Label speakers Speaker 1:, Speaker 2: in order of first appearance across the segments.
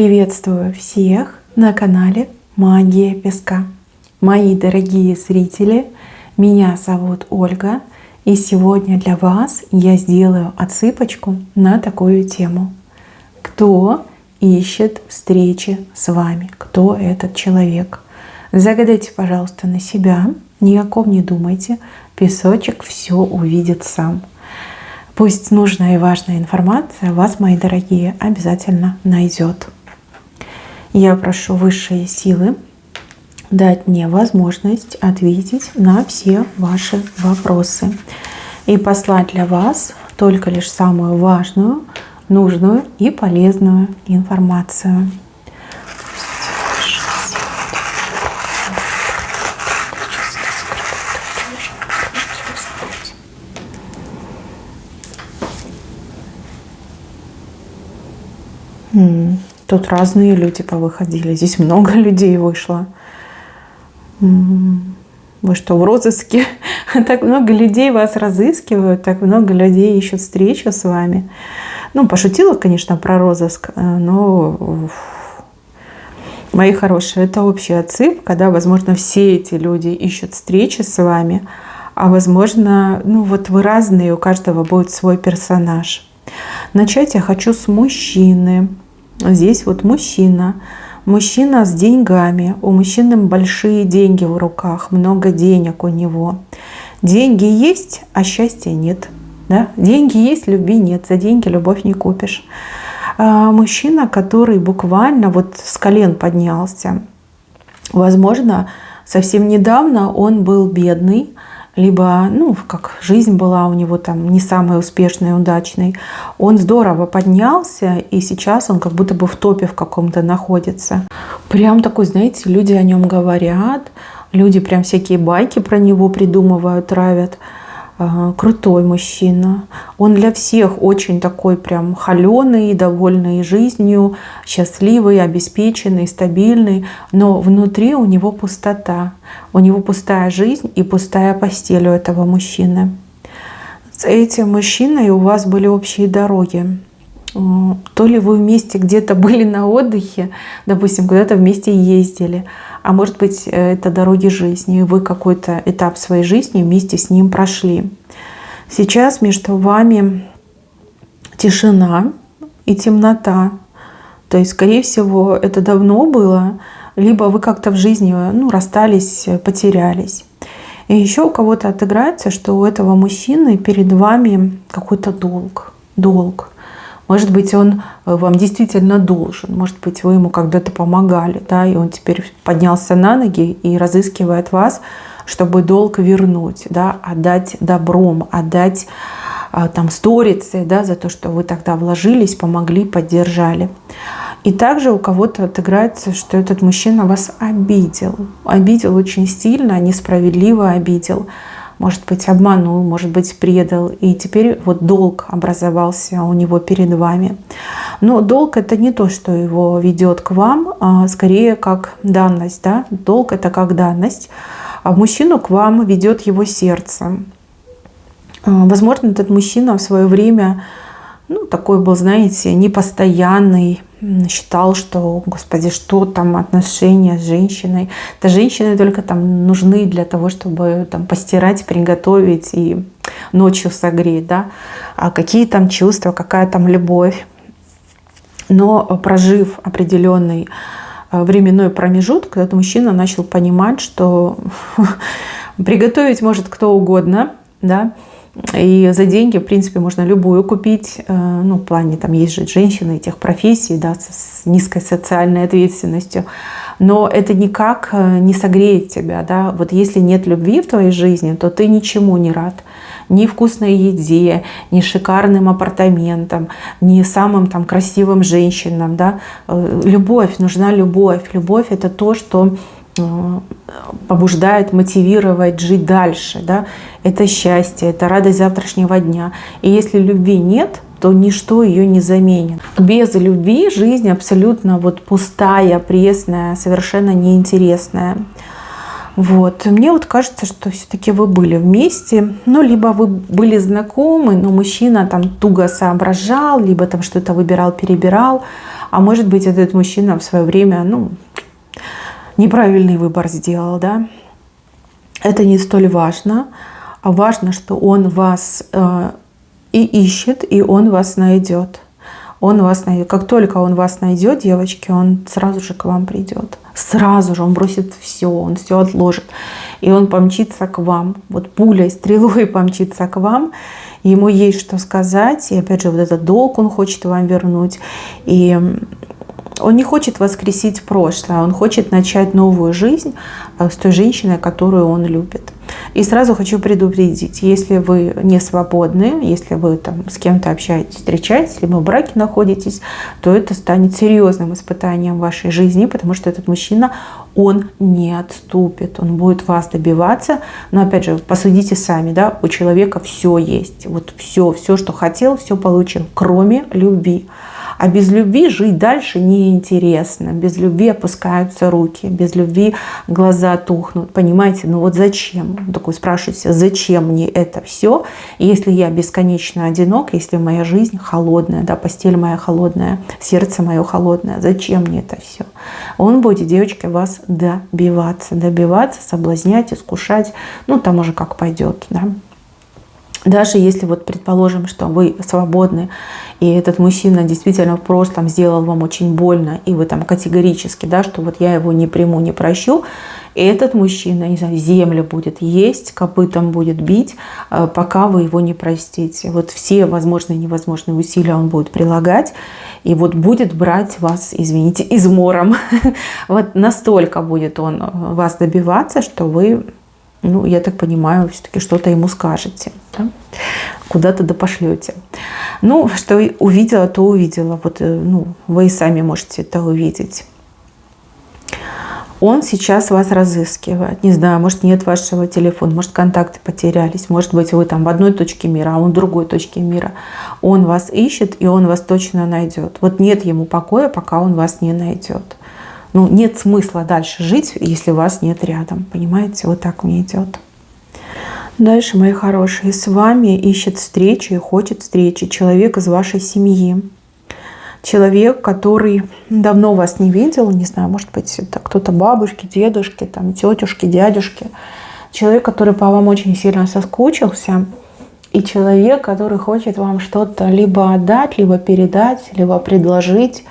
Speaker 1: Приветствую всех на канале Магия Песка. Мои дорогие зрители, меня зовут Ольга, и сегодня для вас я сделаю отсыпочку на такую тему. Кто ищет встречи с вами? Кто этот человек? Загадайте, пожалуйста, на себя, ни о ком не думайте, песочек все увидит сам. Пусть нужная и важная информация вас, мои дорогие, обязательно найдет. Я прошу высшие силы дать мне возможность ответить на все ваши вопросы и послать для вас только лишь самую важную, нужную и полезную информацию. Тут разные люди повыходили. Здесь много людей вышло. Вы что, в розыске? Так много людей вас разыскивают, так много людей ищут встречу с вами. Ну, пошутила, конечно, про розыск, но, мои хорошие, это общий отсып, когда, возможно, все эти люди ищут встречи с вами, а, возможно, вот вы разные, у каждого будет свой персонаж. Начать я хочу с мужчины. Здесь вот мужчина с деньгами. У мужчины большие деньги в руках, много денег у него. Деньги есть, а счастья нет. Да? Деньги есть, любви нет. За деньги любовь не купишь. Мужчина, который буквально вот с колен поднялся. Возможно, совсем недавно он был бедный, либо, как жизнь была у него там не самая успешная, удачной. Он здорово поднялся, и сейчас он как будто бы в топе в каком-то находится. Прям такой, знаете, люди о нем говорят, люди прям всякие байки про него придумывают, травят. Крутой мужчина. Он для всех очень такой прям холеный, довольный жизнью, счастливый, обеспеченный, стабильный. Но внутри у него пустота. У него пустая жизнь и пустая постель у этого мужчины. С этим мужчиной у вас были общие дороги. То ли вы вместе где-то были на отдыхе, допустим, куда-то вместе ездили, а может быть, это дороги жизни, и вы какой-то этап своей жизни вместе с ним прошли. Сейчас между вами тишина и темнота. То есть, скорее всего, это давно было, либо вы как-то в жизни расстались, потерялись. И еще у кого-то отыграется, что у этого мужчины перед вами какой-то долг. Может быть, он вам действительно должен. Может быть, вы ему когда-то помогали, да, и он теперь поднялся на ноги и разыскивает вас, чтобы долг вернуть, да, отдать добром, отдать сторицей, да, за то, что вы тогда вложились, помогли, поддержали. И также у кого-то отыграется, что этот мужчина вас обидел. Обидел очень сильно, несправедливо обидел. Может быть, обманул, может быть, предал. И теперь вот долг образовался у него перед вами. Но долг — это не то, что его ведет к вам, а скорее как данность. Да? Долг — это как данность. А мужчину к вам ведет его сердце. Возможно, этот мужчина в свое время такой был, знаете, непостоянный, считал, что, господи, что там отношения с женщиной. Да, женщины только там нужны для того, чтобы там постирать, приготовить и ночью согреть, да. А какие там чувства, какая там любовь. Но прожив определенный временной промежуток, этот мужчина начал понимать, что приготовить может кто угодно, да. И за деньги, в принципе, можно любую купить. В плане, там есть же женщины тех профессий, да, с низкой социальной ответственностью. Но это никак не согреет тебя, да. Вот если нет любви в твоей жизни, то ты ничему не рад. Ни вкусной еде, ни шикарным апартаментам, ни самым там красивым женщинам, да. Любовь, нужна любовь. Любовь — это то, что побуждает, мотивировать жить дальше, да? Это счастье, это радость завтрашнего дня. И если любви нет, то ничто ее не заменит. Без любви жизнь абсолютно пустая, пресная, совершенно неинтересная. Мне кажется, что все-таки вы были вместе, либо вы были знакомы, но мужчина там туго соображал, либо там что-то выбирал, перебирал, А может быть, этот мужчина в свое время, неправильный выбор сделал, да. Это не столь важно. А важно, что он вас и ищет, и он вас найдет. Он вас найдет. Как только он вас найдет, девочки, он сразу же к вам придет. Сразу же он бросит все, он все отложит. И он помчится к вам. Вот пулей, стрелой помчится к вам. Ему есть что сказать. И опять же, вот этот долг он хочет вам вернуть. И он не хочет воскресить прошлое. Он хочет начать новую жизнь с той женщиной, которую он любит. И сразу хочу предупредить, если вы не свободны, если вы там с кем-то общаетесь, встречаетесь, либо в браке находитесь, то это станет серьезным испытанием в вашей жизни, потому что этот мужчина, он не отступит, он будет вас добиваться. Но опять же, посудите сами, да, у человека все есть. Вот все, что хотел, все получил, кроме любви. А без любви жить дальше неинтересно. Без любви опускаются руки, без любви глаза тухнут. Понимаете, вот зачем? Такой спрашиваете, зачем мне это все, если я бесконечно одинок, если моя жизнь холодная, да, постель моя холодная, сердце мое холодное, зачем мне это все? Он будет, девочки, вас добиваться, соблазнять, искушать, там уже как пойдет, да. Даже если вот предположим, что вы свободны, и этот мужчина действительно в прошлом сделал вам очень больно, и вы там категорически, да, что вот я его не приму, не прощу, этот мужчина, не знаю, землю будет есть, копытом будет бить, пока вы его не простите. Вот все возможные и невозможные усилия он будет прилагать, и вот будет брать вас, извините, измором. Вот настолько будет он вас добиваться, что вы, я так понимаю, все-таки что-то ему скажете, да? Куда-то пошлете. Что увидела, то увидела. Вот, вы и сами можете это увидеть. Он сейчас вас разыскивает. Не знаю, может, нет вашего телефона, может, контакты потерялись, может быть, вы там в одной точке мира, а он в другой точке мира. Он вас ищет, и он вас точно найдет. Вот нет ему покоя, пока он вас не найдет. Нет смысла дальше жить, если вас нет рядом. Понимаете? Вот так мне идет. Дальше, мои хорошие, с вами ищет встречи и хочет встречи человек из вашей семьи. Человек, который давно вас не видел, не знаю, может быть, это кто-то бабушки, дедушки, там, тетушки, дядюшки. Человек, который по вам очень сильно соскучился. И человек, который хочет вам что-то либо отдать, либо передать, либо предложить.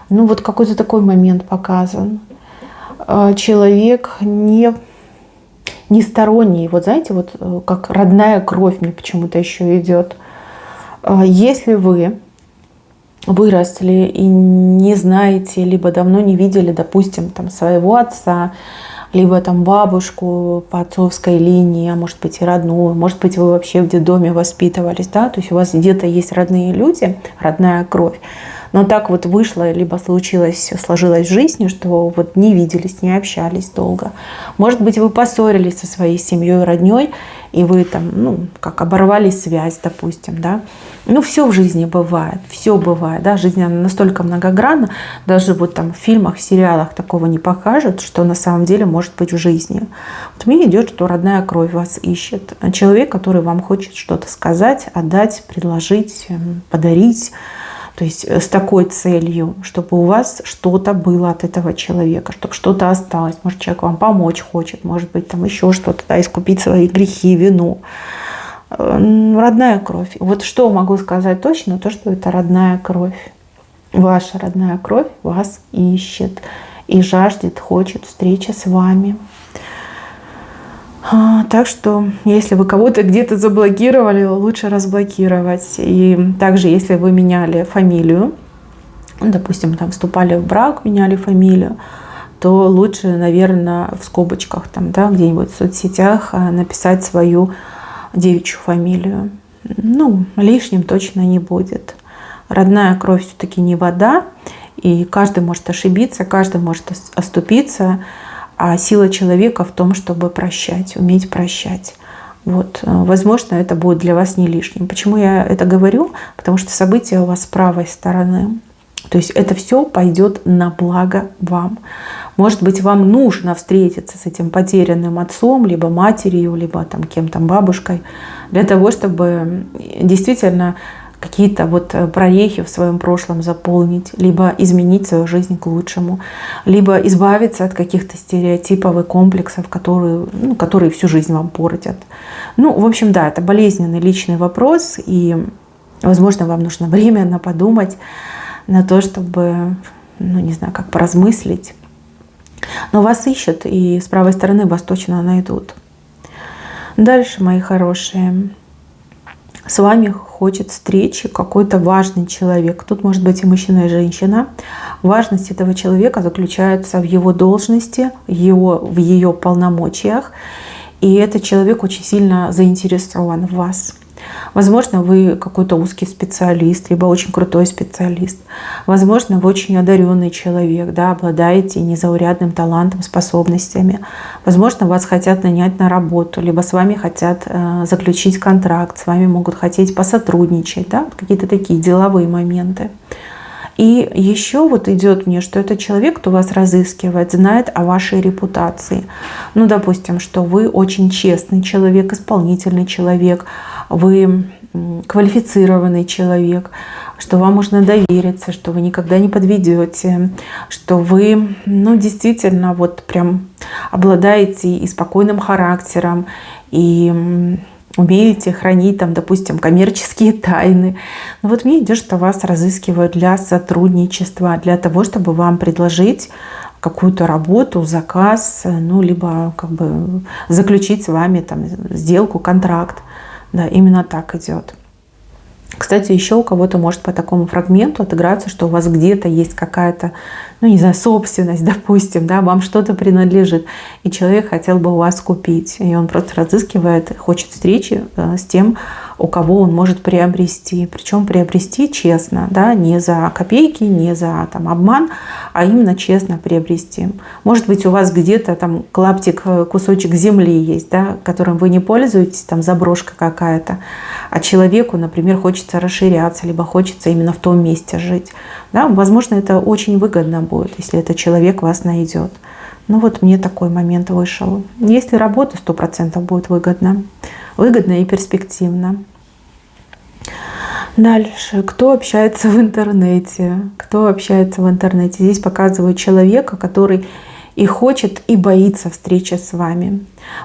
Speaker 1: Вот какой-то такой момент показан. Человек не сторонний. Вот знаете, вот как родная кровь мне почему-то еще идет. Если вы выросли и не знаете, либо давно не видели, допустим, там своего отца, либо там бабушку по отцовской линии, а может быть и родную, может быть вы вообще в детдоме воспитывались, да, то есть у вас где-то есть родные люди, родная кровь, но так вот вышло, либо сложилось в жизни, что вот не виделись, не общались долго. Может быть, вы поссорились со своей семьей, родней, и вы там, как оборвали связь, допустим, да. Все в жизни бывает, все бывает, да. Жизнь, она настолько многогранна, даже вот там в фильмах, в сериалах такого не покажут, что на самом деле может быть в жизни. Вот мне идет, что родная кровь вас ищет. Человек, который вам хочет что-то сказать, отдать, предложить, подарить. То есть с такой целью, чтобы у вас что-то было от этого человека, чтобы что-то осталось. Может, человек вам помочь хочет, может быть, там еще что-то, да, искупить свои грехи, вину. Родная кровь. Вот что могу сказать точно, то, что это родная кровь. Ваша родная кровь вас ищет и жаждет, хочет встречи с вами. Так что, если вы кого-то где-то заблокировали, лучше разблокировать. И также, если вы меняли фамилию, допустим, там вступали в брак, меняли фамилию, то лучше, наверное, в скобочках, там, да, где-нибудь в соцсетях написать свою девичью фамилию. Лишним точно не будет. Родная кровь все-таки не вода, и каждый может ошибиться, каждый может оступиться. А сила человека в том, чтобы прощать, уметь прощать. Вот. Возможно, это будет для вас не лишним. Почему я это говорю? Потому что события у вас с правой стороны. То есть это все пойдет на благо вам. Может быть, вам нужно встретиться с этим потерянным отцом, либо матерью, либо там кем-то, бабушкой, для того, чтобы действительно какие-то вот прорехи в своем прошлом заполнить, либо изменить свою жизнь к лучшему, либо избавиться от каких-то стереотипов и комплексов, которые всю жизнь вам портят. Ну, в общем, да, это болезненный личный вопрос, и, возможно, вам нужно время подумать на то, чтобы, ну, не знаю, как поразмыслить. Но вас ищут, и с правой стороны вас точно найдут. Дальше, мои хорошие, с вами хочет встречи какой-то важный человек. Тут может быть и мужчина, и женщина. Важность этого человека заключается в его должности, в ее полномочиях. И этот человек очень сильно заинтересован в вас. Возможно, вы какой-то узкий специалист, либо очень крутой специалист. Возможно, вы очень одаренный человек, да, обладаете незаурядным талантом, способностями. Возможно, вас хотят нанять на работу, либо с вами хотят заключить контракт, с вами могут хотеть посотрудничать, да, какие-то такие деловые моменты. И еще вот идет мне, что этот человек, кто вас разыскивает, знает о вашей репутации. Ну, допустим, что вы очень честный человек, исполнительный человек, вы квалифицированный человек, что вам можно довериться, что вы никогда не подведете, что вы, ну, действительно, вот прям обладаете и спокойным характером, и умеете хранить там, допустим, коммерческие тайны. Но вот мне идет, что вас разыскивают для сотрудничества, для того, чтобы вам предложить какую-то работу, заказ, ну, либо как бы заключить с вами там сделку, контракт. Да, именно так идет. Кстати, еще у кого-то может по такому фрагменту отыграться, что у вас где-то есть какая-то, ну, не знаю, собственность, допустим, да, вам что-то принадлежит, и человек хотел бы у вас купить, и он просто разыскивает, хочет встречи с тем, у кого он может приобрести. Причем приобрести честно, да, не за копейки, не за там обман, а именно честно приобрести. Может быть, у вас где-то там клаптик, кусочек земли есть, да, которым вы не пользуетесь, там заброшка какая-то, а человеку, например, хочется расширяться, либо хочется именно в том месте жить. Да, возможно, это очень выгодно будет, если этот человек вас найдет. Ну вот мне такой момент вышел. Если работа 100% будет выгодна. Выгодно и перспективно. Дальше. Кто общается в интернете? Кто общается в интернете? Здесь показывают человека, который и хочет, и боится встречи с вами.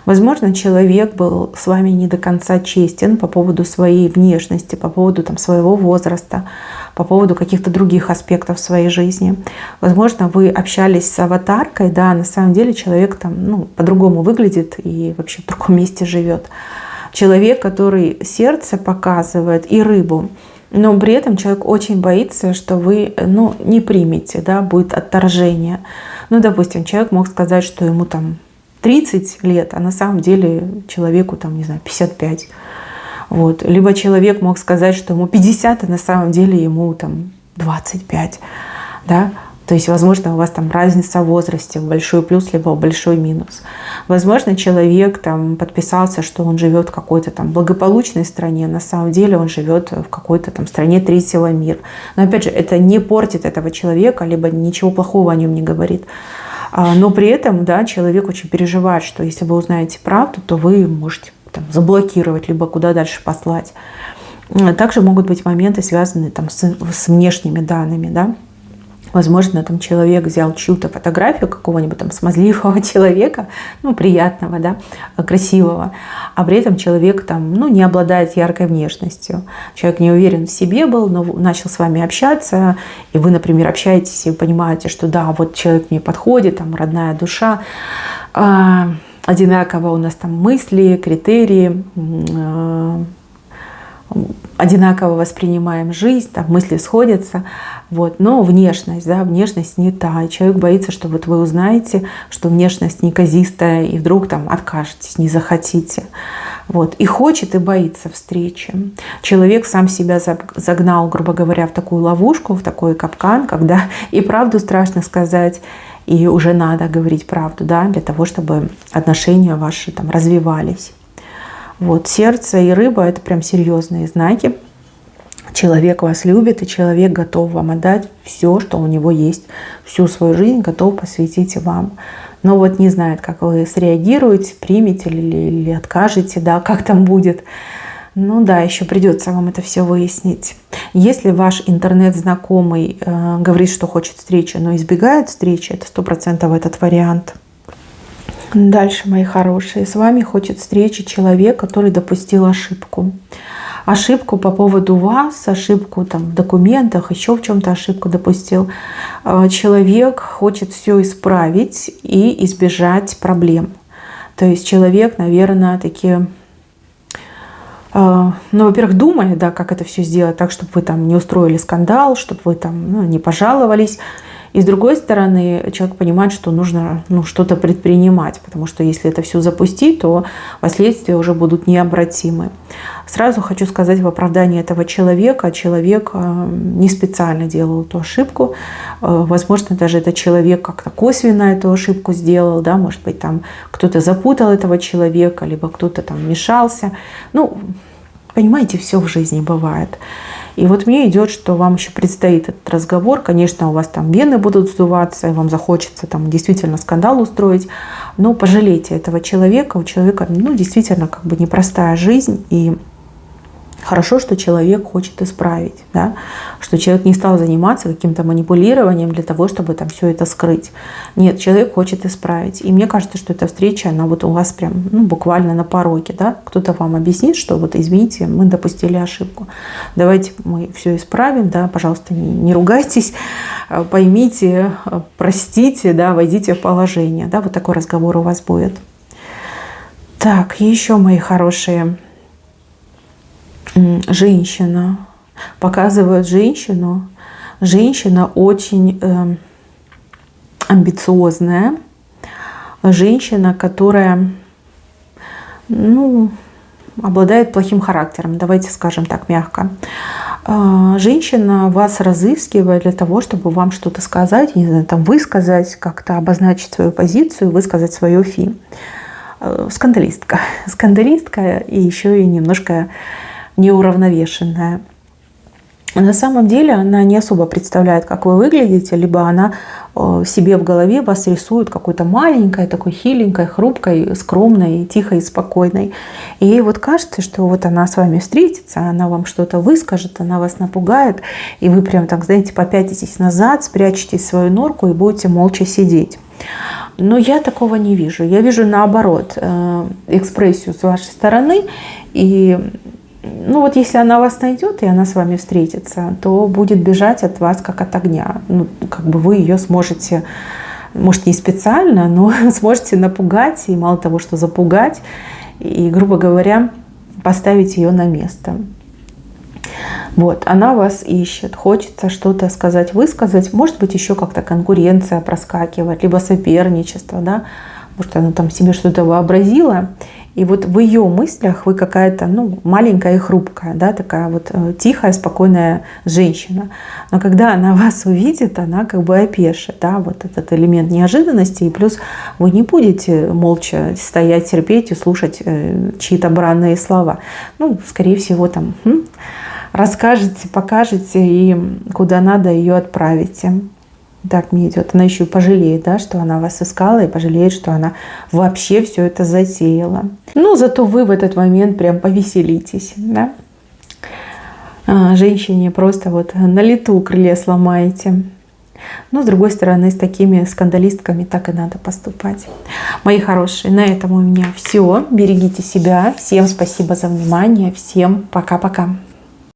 Speaker 1: Возможно, человек был с вами не до конца честен по поводу своей внешности, по поводу там, своего возраста, по поводу каких-то других аспектов своей жизни. Возможно, вы общались с аватаркой, да, на самом деле человек там, ну, по-другому выглядит и вообще в другом месте живет. Человек, который сердце показывает и рыбу, но при этом человек очень боится, что вы, ну, не примете, да, будет отторжение. Ну, допустим, человек мог сказать, что ему там 30 лет, а на самом деле человеку там, не знаю, 55. Вот. Либо человек мог сказать, что ему 50, а на самом деле ему там 25. Да? То есть, возможно, у вас там разница в возрасте, большой плюс, либо большой минус. Возможно, человек там подписался, что он живет в какой-то там благополучной стране, на самом деле он живет в какой-то там стране третьего мира. Но опять же, это не портит этого человека, либо ничего плохого о нем не говорит. Но при этом, да, человек очень переживает, что если вы узнаете правду, то вы можете там заблокировать, либо куда дальше послать. Также могут быть моменты, связанные там с внешними данными, да. Возможно, там человек взял чью-то фотографию какого-нибудь там смазливого человека, ну, приятного, да, красивого, а при этом человек там, ну, не обладает яркой внешностью. Человек не уверен в себе был, но начал с вами общаться, и вы, например, общаетесь и понимаете, что да, вот человек мне подходит, там, родная душа, одинаково у нас там мысли, критерии, одинаково воспринимаем жизнь, там мысли сходятся, вот, но внешность, да, внешность не та, и человек боится, что вот вы узнаете, что внешность неказистая, и вдруг там откажетесь, не захотите, вот, и хочет, и боится встречи. Человек сам себя загнал, грубо говоря, в такую ловушку, в такой капкан, когда и правду страшно сказать, и уже надо говорить правду, да, для того, чтобы отношения ваши там развивались. Вот, сердце и рыба – это прям серьезные знаки. Человек вас любит, и человек готов вам отдать все, что у него есть, всю свою жизнь готов посвятить вам. Но вот не знает, как вы среагируете, примете или откажете, да, как там будет. Ну да, еще придется вам это все выяснить. Если ваш интернет-знакомый говорит, что хочет встречи, но избегает встречи, это 100% этот вариант. Дальше, мои хорошие, с вами хочет встречи человек, который допустил ошибку. Ошибку по поводу вас, ошибку там, в документах, еще в чем-то ошибку допустил. Человек хочет все исправить и избежать проблем. То есть человек, наверное, таки, ну, во-первых, думает, да, как это все сделать так, чтобы вы там не устроили скандал, чтобы вы там не пожаловались. И с другой стороны, человек понимает, что нужно что-то предпринимать, потому что если это все запустить, то последствия уже будут необратимы. Сразу хочу сказать в оправдании этого человека. Человек не специально делал эту ошибку. Возможно, даже этот человек как-то косвенно эту ошибку сделал. Да? Может быть, там кто-то запутал этого человека, либо кто-то там вмешался. Ну, понимаете, все в жизни бывает. И вот мне идет, что вам еще предстоит этот разговор. Конечно, у вас там вены будут сдуваться, и вам захочется там действительно скандал устроить. Но пожалейте этого человека. У человека действительно как бы непростая жизнь. И хорошо, что человек хочет исправить, да? Что человек не стал заниматься каким-то манипулированием для того, чтобы там все это скрыть. Нет, человек хочет исправить. И мне кажется, что эта встреча, она вот у вас прям буквально на пороге. Да? Кто-то вам объяснит, что вот извините, мы допустили ошибку. Давайте мы все исправим, да? Пожалуйста, не ругайтесь, поймите, простите, да? Войдите в положение. Да? Вот такой разговор у вас будет. Так, еще, мои хорошие. Женщина. Показывают женщину. Женщина очень амбициозная. Женщина, которая обладает плохим характером. Давайте скажем так мягко. Женщина вас разыскивает для того, чтобы вам что-то сказать, не знаю, там высказать, как-то обозначить свою позицию, высказать свое фи. Скандалистка. Скандалистка и еще и немножко неуравновешенная. На самом деле она не особо представляет, как вы выглядите, либо она себе в голове вас рисует какой-то маленькой, такой хиленькой, хрупкой, скромной, тихой и спокойной. И ей вот кажется, что вот она с вами встретится, она вам что-то выскажет, она вас напугает, и вы прям так, знаете, попятитесь назад, спрячетесь в свою норку и будете молча сидеть. Но я такого не вижу. Я вижу наоборот экспрессию с вашей стороны. И вот если она вас найдет и она с вами встретится, то будет бежать от вас как от огня. Как бы вы ее сможете, может, не специально, но сможете напугать, и мало того, что запугать, и, грубо говоря, поставить ее на место. Вот, она вас ищет, хочется что-то сказать, высказать, может быть, еще как-то конкуренция проскакивает, либо соперничество, да, может, она там себе что-то вообразила. И вот в ее мыслях вы какая-то маленькая и хрупкая, да, такая вот тихая, спокойная женщина. Но когда она вас увидит, она как бы опешит, да, вот этот элемент неожиданности. И плюс вы не будете молча стоять, терпеть и слушать чьи-то бранные слова. Скорее всего, там расскажете, покажете и куда надо ее отправите. Так мне идет. Она еще и пожалеет, да, что она вас искала, и пожалеет, что она вообще все это затеяла. Зато вы в этот момент прям повеселитесь, да. Женщине просто вот на лету крылья сломаете. Но, с другой стороны, с такими скандалистками так и надо поступать. Мои хорошие, на этом у меня все. Берегите себя. Всем спасибо за внимание. Всем пока-пока.